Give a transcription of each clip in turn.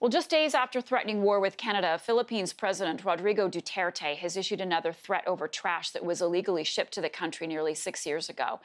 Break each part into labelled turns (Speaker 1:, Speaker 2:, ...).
Speaker 1: Well, just days after threatening war with Canada, Philippines President Rodrigo Duterte has issued another threat over trash that was illegally shipped to the country nearly 6 years ago.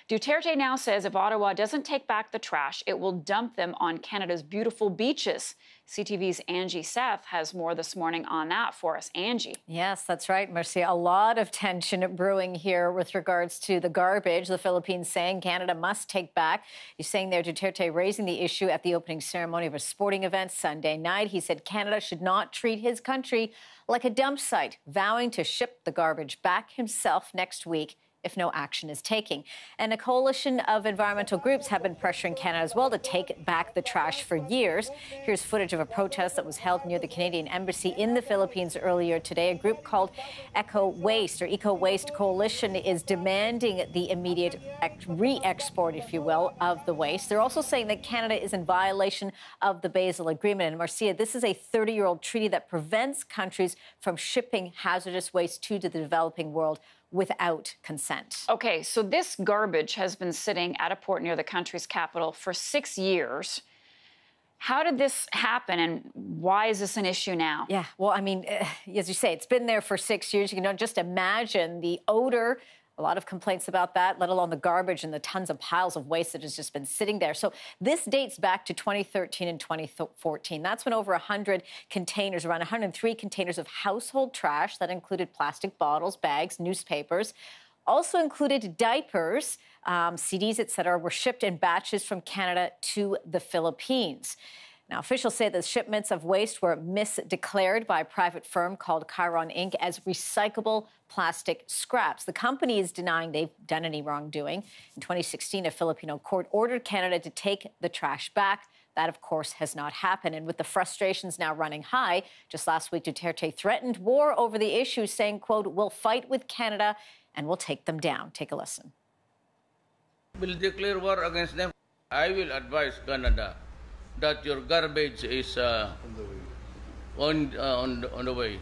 Speaker 1: Duterte now says if Ottawa doesn't take back the trash, it will dump them on Canada's beautiful beaches. CTV's Angie Seth has more this morning on that for us. Angie.
Speaker 2: Yes, that's right, Mercy. A lot of tension brewing here with regards to the garbage the Philippines saying Canada must take back. He's saying there Duterte raising the issue at the opening ceremony of a sporting event Sunday night. He said Canada should not treat his country like a dump site, vowing to ship the garbage back himself next week if no action is taken. And a coalition of environmental groups have been pressuring Canada as well to take back the trash for years. Here's footage of a protest that was held near the Canadian Embassy in the Philippines earlier today. A group called Eco Waste Coalition is demanding the immediate re-export, if you will, of the waste. They're also saying that Canada is in violation of the Basel Agreement. And Marcia, this is a 30-year-old treaty that prevents countries from shipping hazardous waste to the developing world without consent.
Speaker 1: Okay, so this garbage has been sitting at a port near the country's capital for 6 years. How did this happen, and why is this an issue now?
Speaker 2: Yeah, well, I mean, as you say, it's been there for 6 years. You can just imagine the odor. A lot of complaints about that, let alone the garbage and the tons of piles of waste that has just been sitting there. So this dates back to 2013 and 2014. That's when over 100 containers, around 103 containers of household trash that included plastic bottles, bags, newspapers, also included diapers, CDs, etc., were shipped in batches from Canada to the Philippines. Now, officials say the shipments of waste were misdeclared by a private firm called Chiron Inc. as recyclable plastic scraps. The company is denying they've done any wrongdoing. In 2016, a Filipino court ordered Canada to take the trash back. That, of course, has not happened. And with the frustrations now running high, just last week, Duterte threatened war over the issue, saying, quote, "We'll fight with Canada and we'll take them down." Take a listen.
Speaker 3: Will declare war against them. I will advise Canada that your garbage is on the way.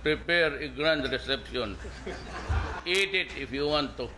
Speaker 3: Prepare a grand reception. Eat it if you want to.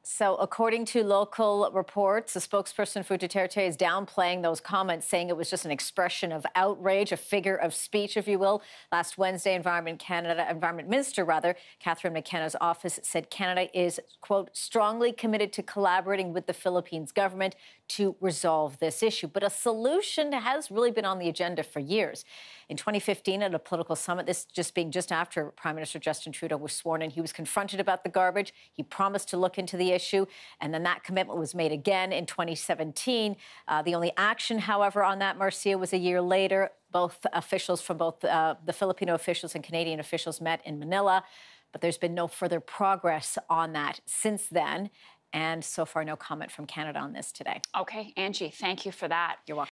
Speaker 2: So, according to local reports, the spokesperson for Duterte is downplaying those comments, saying it was just an expression of outrage, a figure of speech, if you will. Last Wednesday, Environment Minister Catherine McKenna's office said Canada is, quote, strongly committed to collaborating with the Philippines government to resolve this issue. But a solution has really been on the agenda for years. In 2015, at a political summit, this being just after Prime Minister Justin Trudeau was sworn in, he was confronted about the garbage. He promised to look into the issue, and then that commitment was made again in 2017. The only action, however, on that, Marcia, was a year later. Both officials from the Filipino officials and Canadian officials met in Manila, but there's been no further progress on that since then. And so far, no comment from Canada on this today.
Speaker 1: Okay, Angie, thank you for that.
Speaker 2: You're welcome.